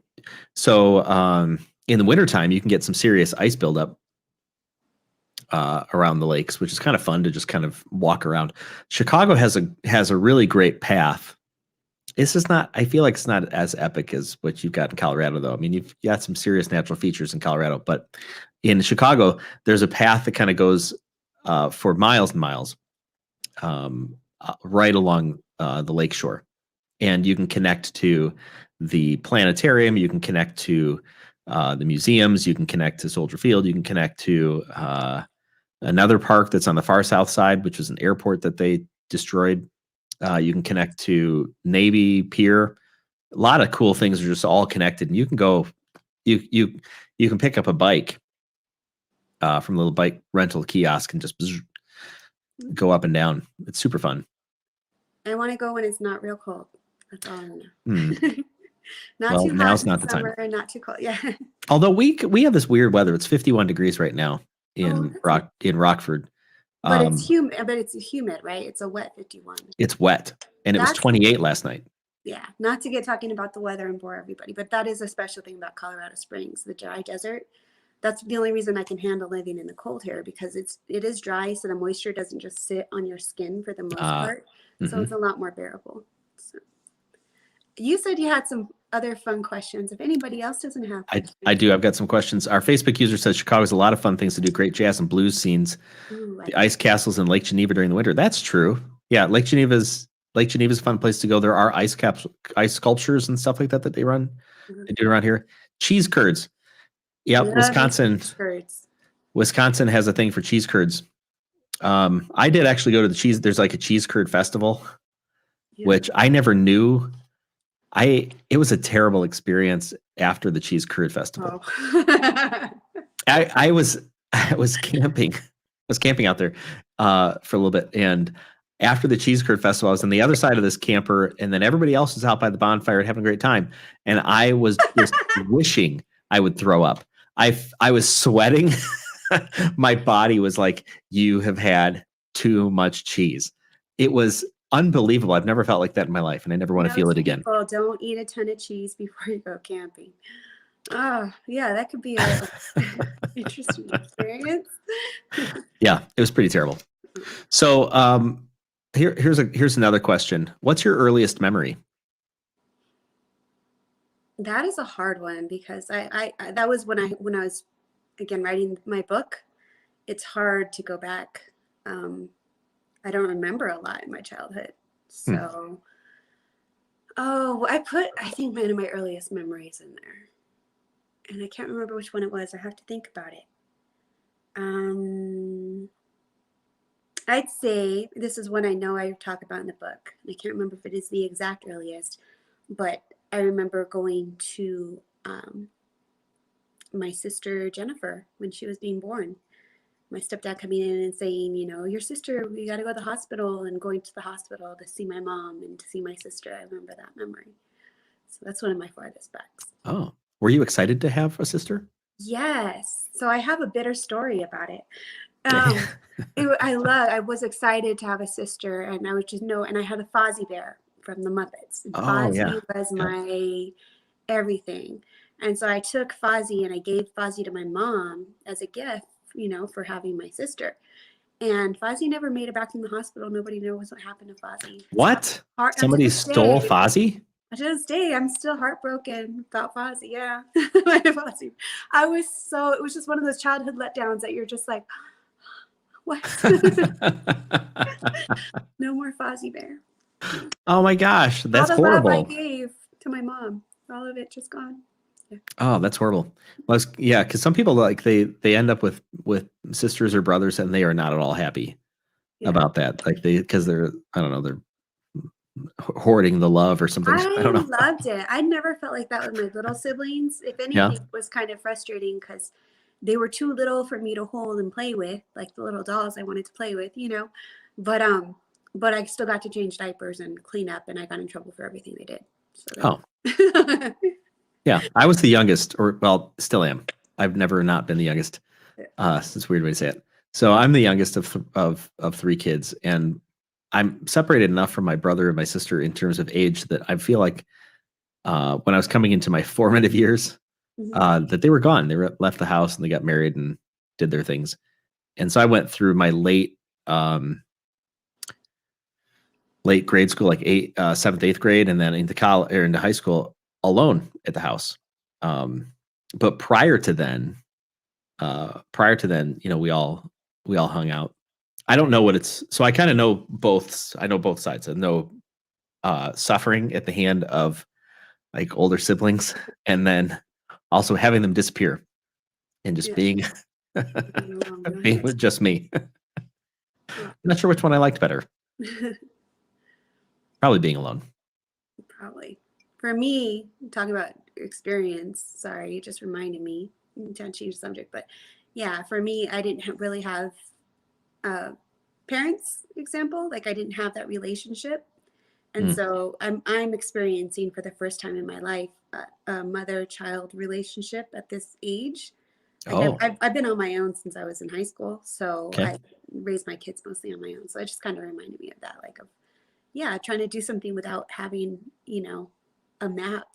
the wintertime, you can get some serious ice buildup around the lakes, which is kind of fun to just kind of walk around. Chicago has a really great path. This is not, I feel like it's not as epic as what you've got in Colorado, though. I mean, you've got some serious natural features in Colorado, but in Chicago, there's a path that kind of goes for miles and miles right along the lakeshore. And you can connect to the planetarium, you can connect to the museums, you can connect to Soldier Field, you can connect to another park that's on the far south side, which is an airport that they destroyed. You can connect to Navy Pier. A lot of cool things are just all connected, and you can go. You can pick up a bike from a little bike rental kiosk and just go up and down. It's super fun. I want to go when it's not real cold. That's all I know. Well, too hot now's in not the summer time. and not too cold. Yeah. Although we have this weird weather. It's 51 degrees right now in Rockford. But it's humid. But it's humid, right? It's a wet 51. It's wet, and it was 28 last night. Yeah, not to get talking about the weather and bore everybody, but that is a special thing about Colorado Springs, the dry desert. That's the only reason I can handle living in the cold here, because it is dry, so the moisture doesn't just sit on your skin for the most part. So it's a lot more bearable. So, you said you had some other fun questions. If anybody else doesn't have questions. I do. I've got some questions. Our Facebook user says Chicago's a lot of fun things to do. Great jazz and blues scenes. The ice castles in Lake Geneva during the winter. That's true. Yeah, Lake Geneva's a fun place to go. There are ice sculptures and stuff like that they run. They do around here. Cheese curds. Yeah, Wisconsin has a thing for cheese curds. I did actually go to the cheese. There's like a cheese curd festival, which I never knew. It was a terrible experience after the cheese curd festival. I was camping. I was camping out there for a little bit, and after the cheese curd festival, I was on the other side of this camper, and then everybody else was out by the bonfire and having a great time. And I was just wishing I would throw up. I was sweating. My body was like, you have had too much cheese. It was unbelievable. I've never felt like that in my life, and I never want to feel it again. People don't eat a ton of cheese before you go camping. Oh, yeah, that could be a interesting experience. Yeah, it was pretty terrible. So here's another question. What's your earliest memory? That is a hard one because I that was when I was again writing my book. It's hard to go back. I don't remember a lot in my childhood. So I think one of my earliest memories in there. And I can't remember which one it was. I have to think about it. I'd say this is one I know I talk about in the book. I can't remember if it is the exact earliest, but I remember going to my sister Jennifer when she was being born. My stepdad coming in and saying, your sister, we got to go to the hospital, and going to the hospital to see my mom and to see my sister. I remember that memory. So that's one of my farthest backs. Oh, were you excited to have a sister? Yes. So I have a bitter story about it. I was excited to have a sister, and I was and I had a Fozzie bear from the Muppets. And Fozzie was my everything. And so I took Fozzie and I gave Fozzie to my mom as a gift, for having my sister. And Fozzie never made it back from the hospital. Nobody knows what happened to Fozzie. What? Somebody stole Fozzie? To this day, I'm still heartbroken about Fozzie. Yeah. Fozzie. It was just one of those childhood letdowns that you're just like, what? No more Fozzie bear. Oh my gosh, that's horrible. All the love I gave to my mom, all of it just gone. Yeah. Oh, that's horrible. Well, yeah, because some people they end up with sisters or brothers, and they are not at all happy about that. Like because they're hoarding the love or something. I don't know. I loved it. I never felt like that with my little siblings. If anything, it was kind of frustrating because they were too little for me to hold and play with, like the little dolls I wanted to play with, But I still got to change diapers and clean up, and I got in trouble for everything they did. So yeah, I was the youngest, still am. I've never not been the youngest. It's a weird way to say it. So I'm the youngest of three kids, and I'm separated enough from my brother and my sister in terms of age that I feel like when I was coming into my formative years, that they were gone. They left the house and they got married and did their things. And so I went through my late grade school, like 7th, 8th grade, and then into college or into high school alone at the house. But prior to then, we all hung out. I don't know what it's, so I kind of know both. I know both sides. I know suffering at the hand of like older siblings, and then also having them disappear and just being with just me. I'm not sure which one I liked better. Probably being alone. Probably. For me, talking about experience, sorry, it just reminded me, I'm trying to change the subject, but yeah, for me, I didn't really have parents example. Like I didn't have that relationship. And so I'm experiencing for the first time in my life a mother-child relationship at this age. Like I've been on my own since I was in high school. So I raised my kids mostly on my own. So it just kind of reminded me of that, trying to do something without having, a map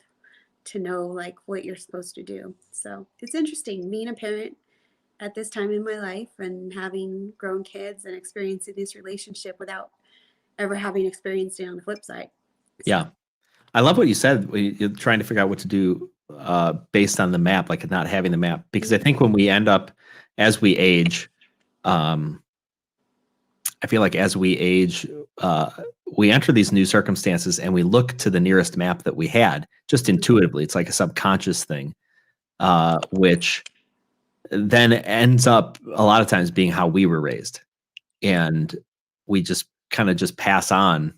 to know like what you're supposed to do. So it's interesting being a parent at this time in my life and having grown kids and experiencing this relationship without ever having experienced it on the flip side. So. Yeah. I love what you said. You're trying to figure out what to do based on the map, like not having the map, because I think when we end up, as we age, I feel like as we age, we enter these new circumstances and we look to the nearest map that we had just intuitively. It's like a subconscious thing, which then ends up a lot of times being how we were raised. And we just kind of just pass on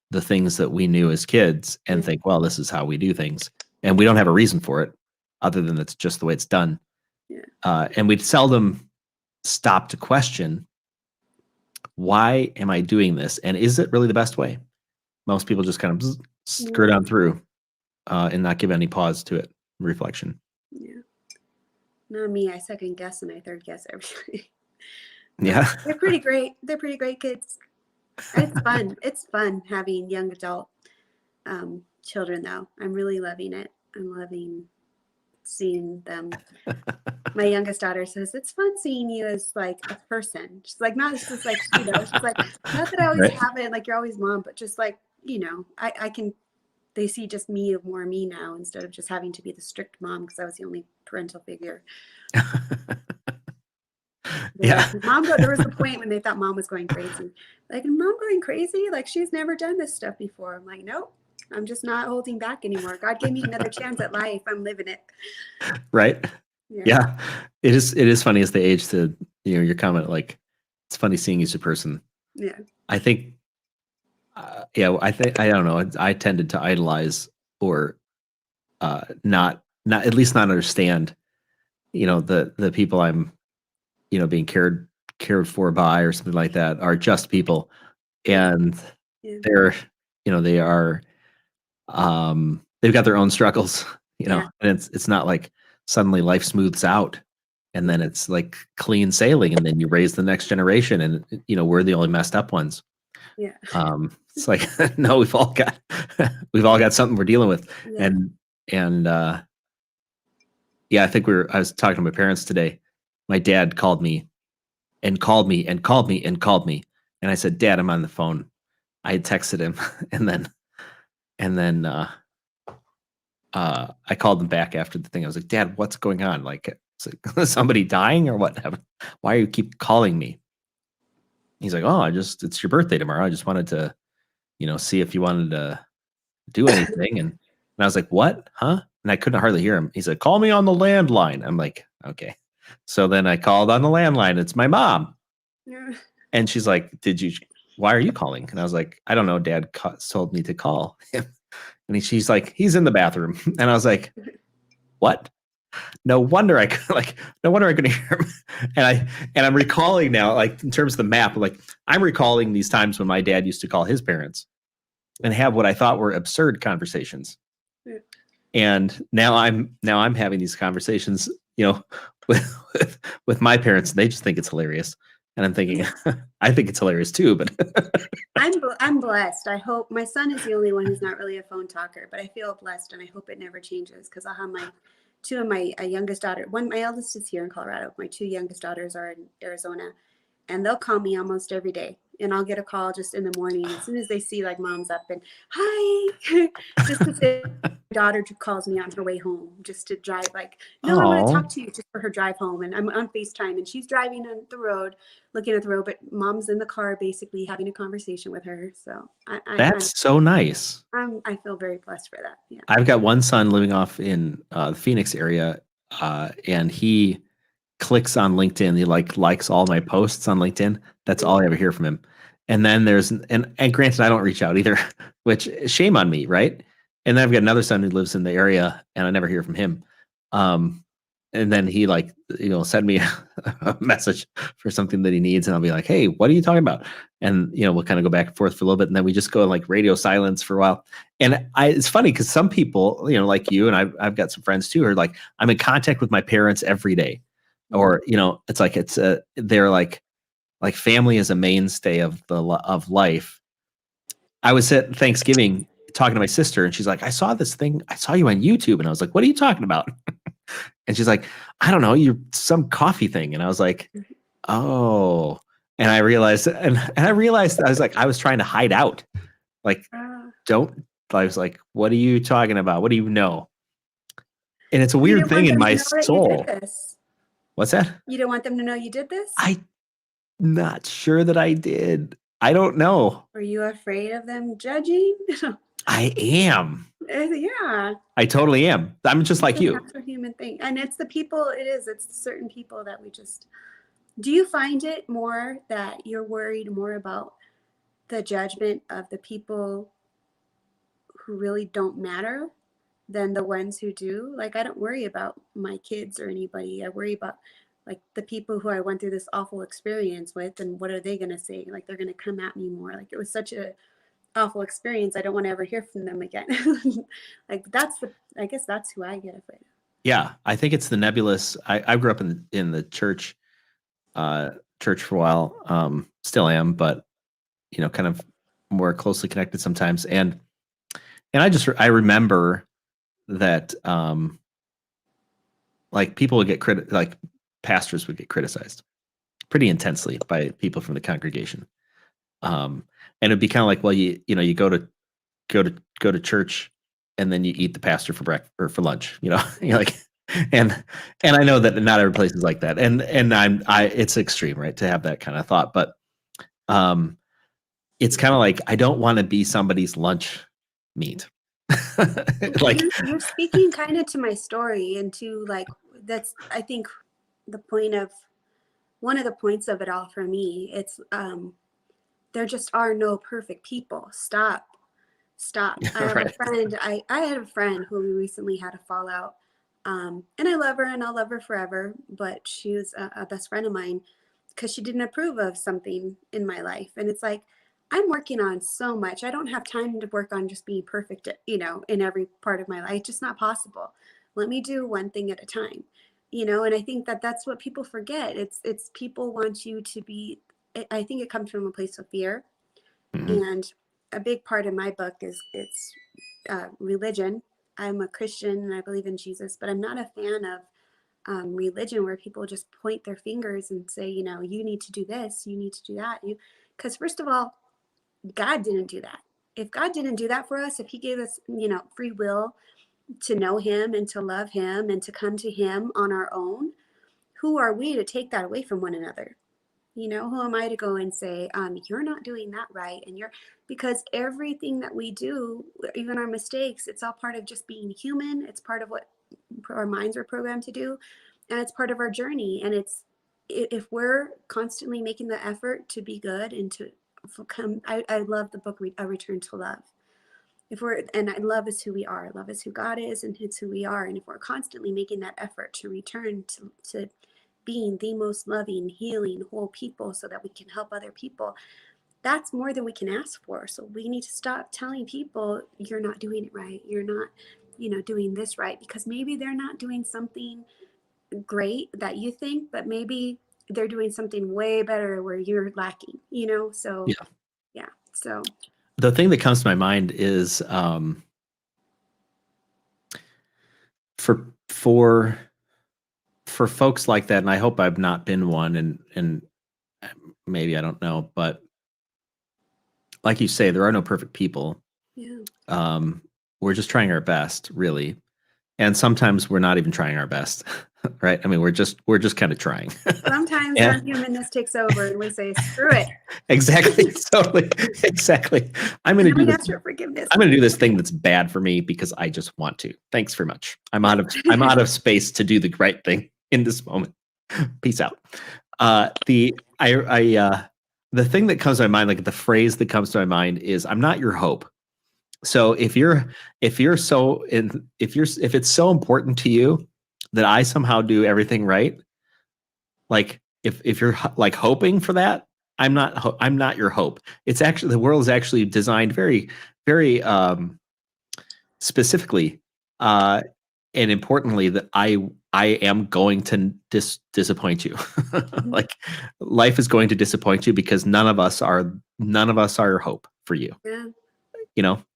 the things that we knew as kids and think, well, this is how we do things. And we don't have a reason for it other than it's just the way it's done. Yeah. And we'd seldom stop to question why am I doing this? And is it really the best way? Most people just kind of skirt on through and not give any pause to it, reflection. Yeah. Not me. I second guess and I third guess everything. Yeah. They're pretty great. They're pretty great kids. It's fun. It's fun having young adult children, though. I'm really loving it. I'm loving seeing them. My youngest daughter says, it's fun seeing you as like a person. She's like, not just like, she's like, not that I always Right. have it, like you're always mom, but just like, I can, they see just me of more me now instead of just having to be the strict mom because I was the only parental figure. Yeah. Like, mom, there was a point when they thought mom was going crazy. Like, mom going crazy? Like, she's never done this stuff before. I'm like, nope, I'm just not holding back anymore. God gave me another chance at life. I'm living it. Right. Yeah. It is funny as they age to, your comment, like, it's funny seeing you as a person. Yeah. I think, I don't know. I tended to idolize or not at least not understand, the people I'm, being cared for by or something like that are just people. And Yeah. they're, they are, they've got their own struggles, Yeah. and it's not like suddenly life smooths out and then it's like clean sailing and then you raise the next generation and, we're the only messed up ones. Yeah. It's like, no, we've all got something we're dealing with. Yeah. And yeah, I think I was talking to my parents today. My dad called me and called me and called me and called me. And I said, Dad, I'm on the phone. I had texted him and then I called him back after the thing. I was like, Dad, what's going on? Like, is somebody dying or what? Why you keep calling me? He's like, oh, it's your birthday tomorrow. I just wanted to, see if you wanted to do anything. And I was like, what? Huh? And I couldn't hardly hear him. He's like, call me on the landline. I'm like, okay. So then I called on the landline. It's my mom. Yeah. And she's like, why are you calling? And I was like, I don't know. Dad told me to call him. And she's like, he's in the bathroom. And I was like, what? No wonder I couldn't hear him. And I'm recalling now, like in terms of the map, like I'm recalling these times when my dad used to call his parents and have what I thought were absurd conversations. Yeah. And now I'm having these conversations, with my parents, and they just think it's hilarious. And I'm thinking, I think it's hilarious too, but I'm blessed. I hope my son is the only one who's not really a phone talker, but I feel blessed and I hope it never changes because I'll have two of my youngest daughter. My eldest is here in Colorado. My two youngest daughters are in Arizona, and they'll call me almost every day. And I'll get a call just in the morning as soon as they see like mom's up and hi, just to say. My daughter calls me on her way home just to drive like, no, I want to talk to you just for her drive home. And I'm on FaceTime and she's driving on the road, looking at the road, but mom's in the car basically having a conversation with her. So that's so nice. I feel very blessed for that. Yeah. I've got one son living off in the Phoenix area, and he clicks on LinkedIn. He likes all my posts on LinkedIn. That's all I ever hear from him. And then there's and granted, I don't reach out either, which shame on me, right? And then I've got another son who lives in the area, and I never hear from him. And then he send me a message for something that he needs, and I'll be like, "Hey, what are you talking about?" And we'll kind of go back and forth for a little bit, and then we just go in like radio silence for a while. And it's funny because some people, like you, and I've got some friends too, are like, I'm in contact with my parents every day, or it's like they're like family is a mainstay of of life. I was at Thanksgiving talking to my sister, and she's like, I saw this thing. I saw you on YouTube, and I was like, what are you talking about? And she's like, I don't know, you're some coffee thing. And I was like, oh. And I realized, I was like, I was trying to hide out. Like, I was like, what are you talking about? What do you know? And it's a weird thing in my soul. What's that? You don't want them to know you did this? I'm not sure that I did. I don't know. Are you afraid of them judging? I am. Yeah. I totally am. I'm just like you. That's a human thing. And it's the people, it's certain people that we just, do you find it more that you're worried more about the judgment of the people who really don't matter than the ones who do? Like, I don't worry about my kids or anybody. I worry about like the people who I went through this awful experience with, and what are they going to say? Like, they're going to come at me more. Like, it was such a awful experience. I don't want to ever hear from them again. Like, I guess that's who I get afraid of. Yeah, I think it's the nebulous. I grew up in the church for a while. Still am, but kind of more closely connected sometimes. And I remember that like people would get like pastors would get criticized pretty intensely by people from the congregation. And it'd be kind of like, well, you go to church and then you eat the pastor for breakfast or for lunch, you're like, and I know that not every place is like that. And it's extreme, right, to have that kind of thought, but it's kind of like, I don't want to be somebody's lunch meat. Like, you're speaking kind of to my story, and to like, that's, I think, one of the points of it all for me. It's there just are no perfect people. Stop. I have right. a friend. I had a friend who we recently had a fallout, and I love her and I'll love her forever. But she was a best friend of mine because she didn't approve of something in my life, and it's like, I'm working on so much. I don't have time to work on just being perfect, in every part of my life. It's just not possible. Let me do one thing at a time, and I think that that's what people forget. It's people want you to be, I think it comes from a place of fear. Mhm. And a big part of my book is it's religion. I'm a Christian and I believe in Jesus, but I'm not a fan of religion where people just point their fingers and say, you need to do this, you need to do that. Because first of all, God didn't do that. If God didn't do that for us, if he gave us, free will to know him and to love him and to come to him on our own, who are we to take that away from one another? Who am I to go and say, you're not doing that right? Because everything that we do, even our mistakes, it's all part of just being human. It's part of what our minds are programmed to do. And it's part of our journey. And if we're constantly making the effort to be good and to come, I love the book, A Return to Love. Love is who we are. Love is who God is, and it's who we are. And if we're constantly making that effort to return to being the most loving, healing, whole people so that we can help other people, that's more than we can ask for. So we need to stop telling people, you're not doing it right. You're not, doing this right, because maybe they're not doing something great that you think, but maybe they're doing something way better where you're lacking, so Yeah. yeah. So The thing that comes to my mind is for folks like that, and I hope I've not been one, and maybe I don't know, but like you say, there are no perfect people. yeah. We're just trying our best, really, and sometimes we're not even trying our best, right? I mean, we're just kind of trying. Sometimes Yeah. our humanness takes over and we say, screw it. Exactly. Totally. Exactly. I'm going And to then do we this. ask for forgiveness. I'm going to do this thing that's bad for me because I just want to. Thanks very much. I'm out of space to do the right thing in this moment. Peace out. The thing that comes to my mind, like the phrase that comes to my mind is, I'm not your hope. So if it's so important to you that I somehow do everything right, like if you're like hoping for that, I'm not your hope. It's actually, the world is actually designed very, very specifically and importantly, that I am going to disappoint you. Like, life is going to disappoint you because none of us are your hope for you. Yeah.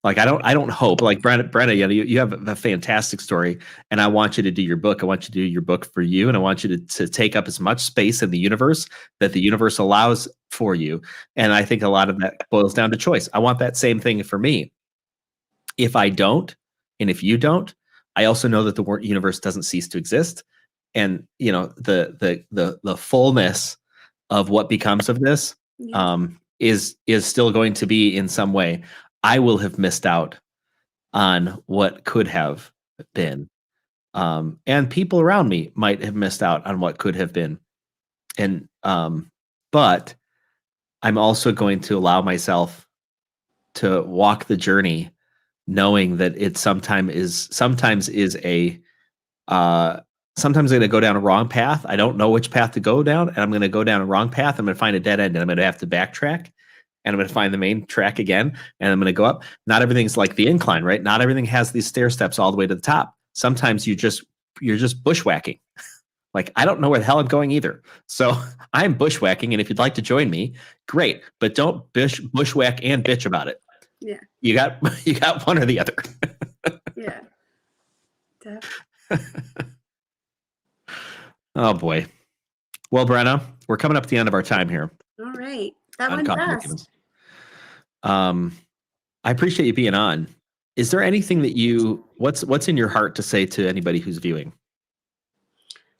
Like, I don't hope, like Brenna, you have a fantastic story, and I want you to do your book. I want you to do your book for you, and I want you to take up as much space in the universe that the universe allows for you. And I think a lot of that boils down to choice. I want that same thing for me. If I don't, and if you don't, I also know that the universe doesn't cease to exist, and the fullness of what becomes of this Yeah. is still going to be in some way. I will have missed out on what could have been. And people around me might have missed out on what could have been. And but I'm also going to allow myself to walk the journey, knowing that it sometimes is a sometimes I'm going to go down a wrong path. I don't know which path to go down, and I'm going to go down a wrong path. I'm going to find a dead end, and I'm going to have to backtrack, and I'm going to find the main track again, and I'm going to go up. Not everything's like the incline, right? Not everything has these stair steps all the way to the top. Sometimes you're just bushwhacking. Like, I don't know where the hell I'm going either. So I'm bushwhacking, and if you'd like to join me, great. But don't bushwhack and bitch about it. Yeah. You got one or the other. Yeah. Oh boy. Well, Brenna, we're coming up to the end of our time here. All right. That went fast. I appreciate you being on. Is there anything that what's in your heart to say to anybody who's viewing?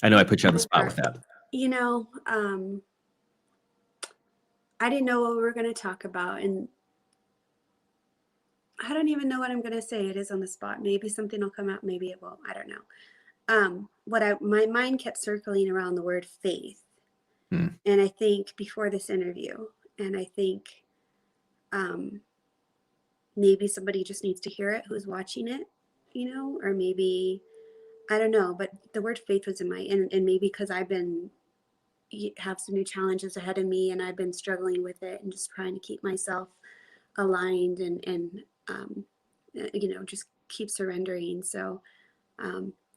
I know I put you on the spot with that. You know, I didn't know what we were going to talk about, and I don't even know what I'm going to say. It is on the spot. Maybe something will come out. Maybe it won't. I don't know. My mind kept circling around the word faith. And I think before this interview, and I think maybe somebody just needs to hear it who's watching it, you know, or maybe, I don't know, but the word faith was in my, and maybe because have some new challenges ahead of me, and I've been struggling with it and just trying to keep myself aligned and you know, just keep surrendering. So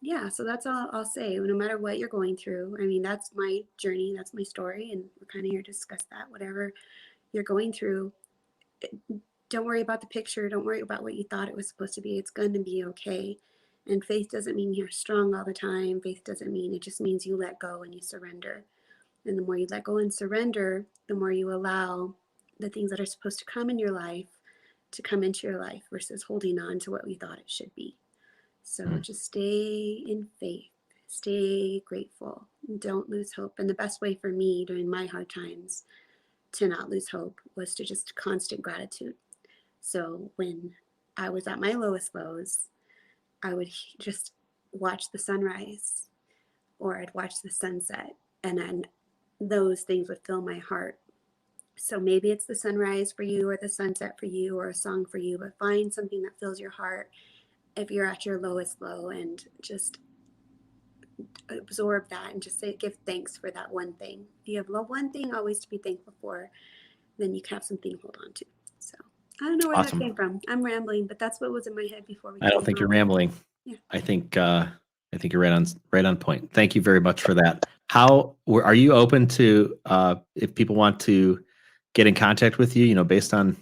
yeah, so that's all I'll say. No matter what you're going through, I mean, that's my journey, that's my story, and we're kind of here to discuss that. Whatever you're going through, don't worry about the picture. Don't worry about what you thought it was supposed to be. It's going to be okay. And faith doesn't mean you're strong all the time. Faith doesn't mean, it just means you let go and you surrender. And the more you let go and surrender, the more you allow the things that are supposed to come in your life to come into your life versus holding on to what we thought it should be. So just stay in faith, stay grateful, don't lose hope. And the best way for me during my hard times to not lose hope was to just constant gratitude. So when I was at my lowest lows, I would just watch the sunrise, or I'd watch the sunset, and then those things would fill my heart. So maybe it's the sunrise for you, or the sunset for you, or a song for you, but find something that fills your heart if you're at your lowest low, and just absorb that and just give thanks for that one thing. If you have one thing always to be thankful for, then you can have something to hold on to. So I don't know where that came from. I'm rambling, but that's what was in my head before we. I don't think you're rambling. Yeah. I think you're right on point. Thank you very much for that. How are you open to if people want to get in contact with you? You know, based on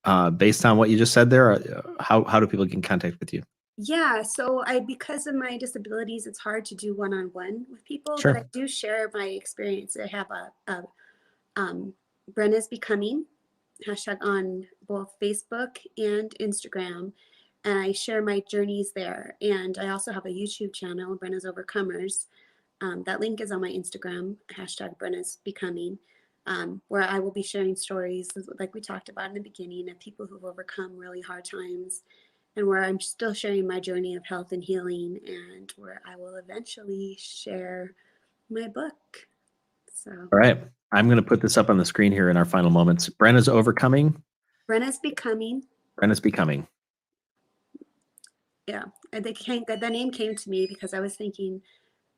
what you just said there, how do people get in contact with you? Yeah, so because of my disabilities, it's hard to do one-on-one with people. Sure. But I do share my experience. I have a Brenna's Becoming hashtag on both Facebook and Instagram, and I share my journeys there. And I also have a YouTube channel, Brenna's Overcomers. That link is on my Instagram, hashtag Brenna's Becoming, where I will be sharing stories, like we talked about in the beginning, of people who've overcome really hard times, and where I'm still sharing my journey of health and healing, and where I will eventually share my book. So. All right. I'm going to put this up on the screen here in our final moments. Brenna's Overcoming. Brenna's Becoming. Brenna's Becoming. Yeah. The name came to me because I was thinking,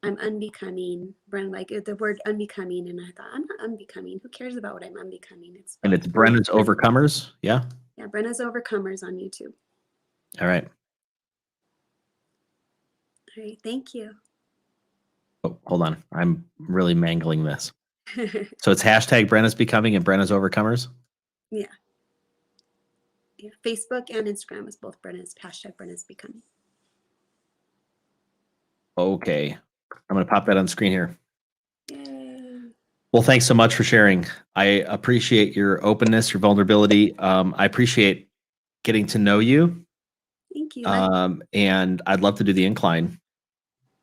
I'm unbecoming. Brenna, like the word unbecoming. And I thought, I'm not unbecoming. Who cares about what I'm unbecoming? It's Brenna's Overcomers. Yeah. Yeah. Brenna's Overcomers on YouTube. All right. All right. Thank you. Oh, hold on. I'm really mangling this. So it's hashtag Brenna's Becoming and Brenna's Overcomers? Yeah. Yeah. Facebook and Instagram is both hashtag Brenna's Becoming. Okay. I'm going to pop that on the screen here. Yay. Well, thanks so much for sharing. I appreciate your openness, your vulnerability. I appreciate getting to know you. Thank you. And I'd love to do the incline.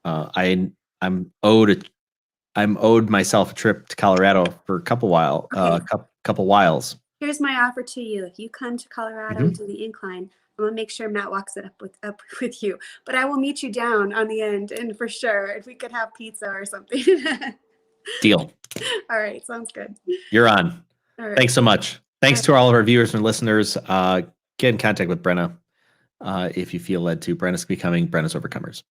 I'm owed myself a trip to Colorado for a couple whiles. Here's my offer to you. If you come to Colorado and do the incline, I'm gonna make sure Matt walks it up with you. But I will meet you down on the end, and for sure, if we could have pizza or something. Deal. All right, sounds good. You're on. All right. Thanks so much. Thanks to all of our viewers and listeners. Get in contact with Brenna if you feel led to. Brenna's Becoming, Brenna's Overcomers.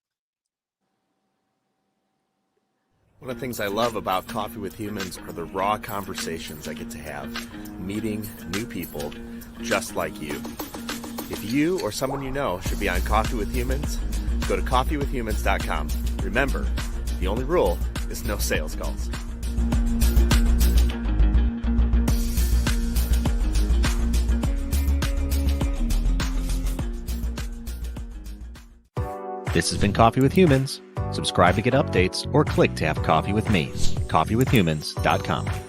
One of the things I love about Coffee with Humans are the raw conversations I get to have, meeting new people just like you. If you or someone you know should be on Coffee with Humans, go to coffeewithhumans.com. Remember, the only rule is no sales calls. This has been Coffee with Humans. Subscribe to get updates or click to have coffee with me. coffeewithhumans.com.